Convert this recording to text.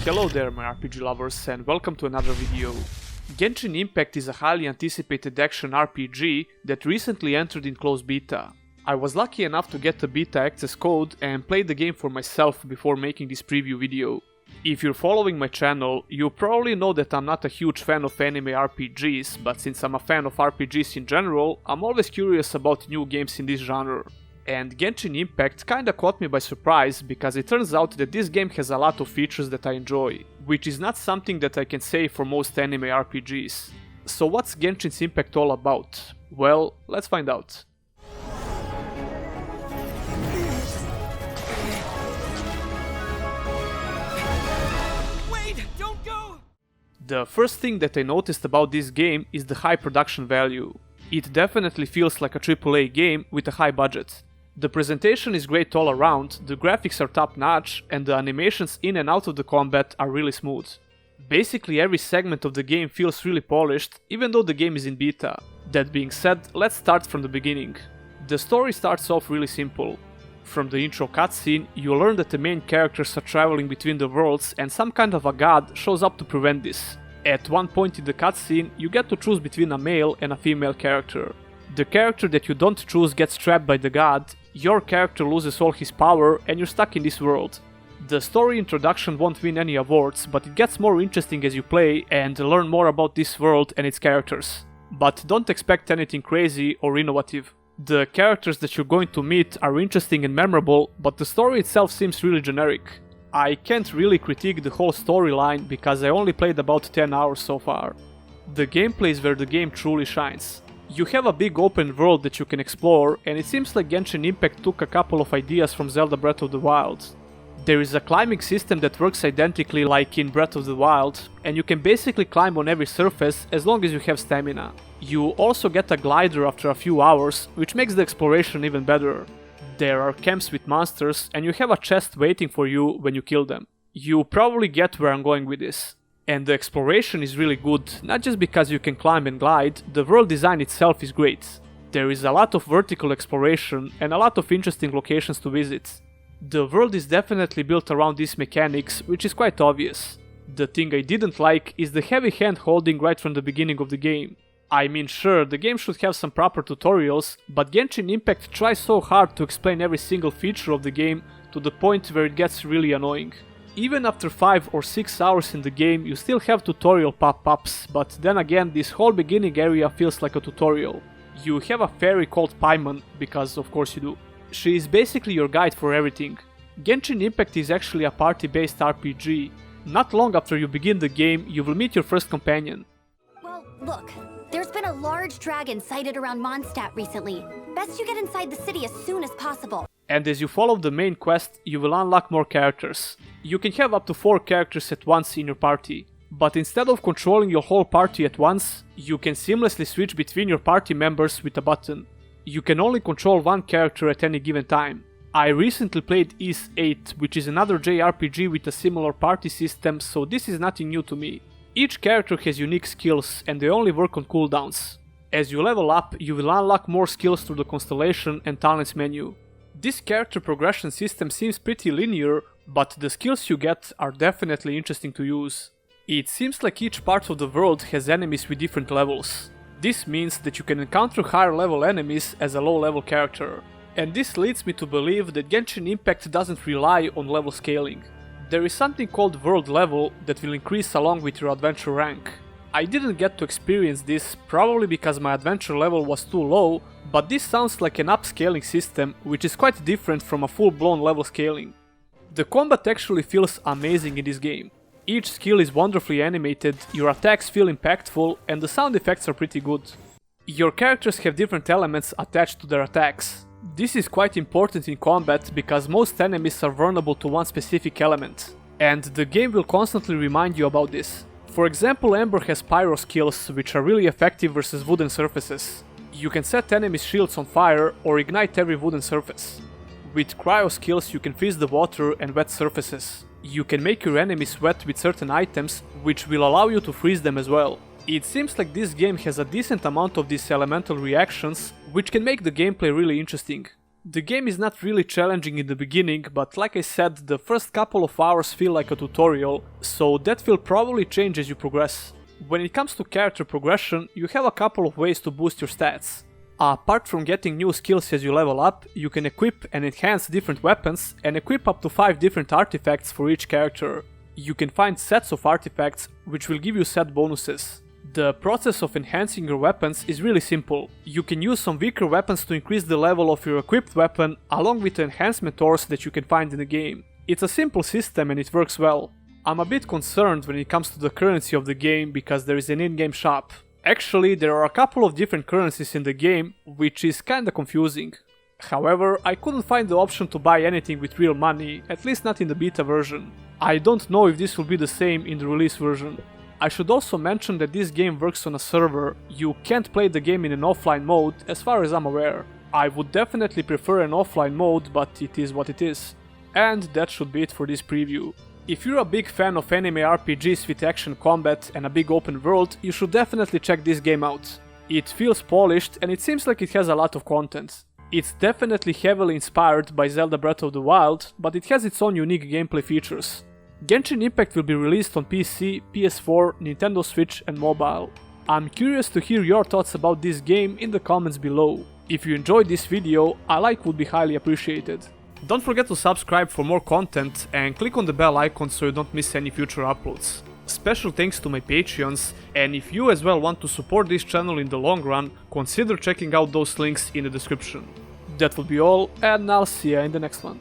Hello there my RPG lovers and welcome to another video. Genshin Impact is a highly anticipated action RPG that recently entered in closed beta. I was lucky enough to get the beta access code and play the game for myself before making this preview video. If you're following my channel, you probably know that I'm not a huge fan of anime RPGs, but since I'm a fan of RPGs in general, I'm always curious about new games in this genre. And Genshin Impact kinda caught me by surprise because it turns out that this game has a lot of features that I enjoy, which is not something that I can say for most anime RPGs. So what's Genshin Impact all about? Well, let's find out. Wait, don't go! The first thing that I noticed about this game is the high production value. It definitely feels like a AAA game with a high budget. The presentation is great all around, the graphics are top notch, and the animations in and out of the combat are really smooth. Basically every segment of the game feels really polished, even though the game is in beta. That being said, let's start from the beginning. The story starts off really simple. From the intro cutscene, you learn that the main characters are traveling between the worlds and some kind of a god shows up to prevent this. At one point in the cutscene, you get to choose between a male and a female character. The character that you don't choose gets trapped by the god, your character loses all his power and you're stuck in this world. The story introduction won't win any awards, but it gets more interesting as you play and learn more about this world and its characters. But don't expect anything crazy or innovative. The characters that you're going to meet are interesting and memorable, but the story itself seems really generic. I can't really critique the whole storyline because I only played about 10 hours so far. The gameplay is where the game truly shines. You have a big open world that you can explore, and it seems like Genshin Impact took a couple of ideas from Zelda Breath of the Wild. There is a climbing system that works identically like in Breath of the Wild, and you can basically climb on every surface as long as you have stamina. You also get a glider after a few hours, which makes the exploration even better. There are camps with monsters, and you have a chest waiting for you when you kill them. You probably get where I'm going with this. And the exploration is really good, not just because you can climb and glide, the world design itself is great. There is a lot of vertical exploration and a lot of interesting locations to visit. The world is definitely built around these mechanics, which is quite obvious. The thing I didn't like is the heavy hand holding right from the beginning of the game. I mean, sure, the game should have some proper tutorials, but Genshin Impact tries so hard to explain every single feature of the game to the point where it gets really annoying. Even after 5 or 6 hours in the game, you still have tutorial pop-ups, but then again, this whole beginning area feels like a tutorial. You have a fairy called Paimon, because of course you do. She is basically your guide for everything. Genshin Impact is actually a party-based RPG. Not long after you begin the game, you will meet your first companion. Well, look. There's been a large dragon sighted around Mondstadt recently. Best you get inside the city as soon as possible. And as you follow the main quest, you will unlock more characters. You can have up to 4 characters at once in your party. But instead of controlling your whole party at once, you can seamlessly switch between your party members with a button. You can only control one character at any given time. I recently played Ys 8, which is another JRPG with a similar party system, so this is nothing new to me. Each character has unique skills and they only work on cooldowns. As you level up, you will unlock more skills through the Constellation and Talents menu. This character progression system seems pretty linear, but the skills you get are definitely interesting to use. It seems like each part of the world has enemies with different levels. This means that you can encounter higher level enemies as a low level character. And this leads me to believe that Genshin Impact doesn't rely on level scaling. There is something called world level that will increase along with your adventure rank. I didn't get to experience this, probably because my adventure level was too low, but this sounds like an upscaling system, which is quite different from a full-blown level scaling. The combat actually feels amazing in this game. Each skill is wonderfully animated, your attacks feel impactful, and the sound effects are pretty good. Your characters have different elements attached to their attacks. This is quite important in combat because most enemies are vulnerable to one specific element, and the game will constantly remind you about this. For example, Ember has pyro skills which are really effective versus wooden surfaces. You can set enemies' shields on fire or ignite every wooden surface. With cryo skills you can freeze the water and wet surfaces. You can make your enemies wet with certain items which will allow you to freeze them as well. It seems like this game has a decent amount of these elemental reactions, which can make the gameplay really interesting. The game is not really challenging in the beginning, but like I said, the first couple of hours feel like a tutorial, so that will probably change as you progress. When it comes to character progression, you have a couple of ways to boost your stats. Apart from getting new skills as you level up, you can equip and enhance different weapons and equip up to 5 different artifacts for each character. You can find sets of artifacts which will give you set bonuses. The process of enhancing your weapons is really simple. You can use some weaker weapons to increase the level of your equipped weapon along with the enhancement ores that you can find in the game. It's a simple system and it works well. I'm a bit concerned when it comes to the currency of the game because there is an in-game shop. Actually, there are a couple of different currencies in the game, which is kinda confusing. However, I couldn't find the option to buy anything with real money, at least not in the beta version. I don't know if this will be the same in the release version. I should also mention that this game works on a server. You can't play the game in an offline mode, as far as I'm aware. I would definitely prefer an offline mode, but it is what it is. And that should be it for this preview. If you're a big fan of anime RPGs with action combat and a big open world, you should definitely check this game out. It feels polished and it seems like it has a lot of content. It's definitely heavily inspired by Zelda Breath of the Wild, but it has its own unique gameplay features. Genshin Impact will be released on PC, PS4, Nintendo Switch and mobile. I'm curious to hear your thoughts about this game in the comments below. If you enjoyed this video, a like would be highly appreciated. Don't forget to subscribe for more content and click on the bell icon so you don't miss any future uploads. Special thanks to my Patreons, and if you as well want to support this channel in the long run, consider checking out those links in the description. That will be all, and I'll see ya in the next one.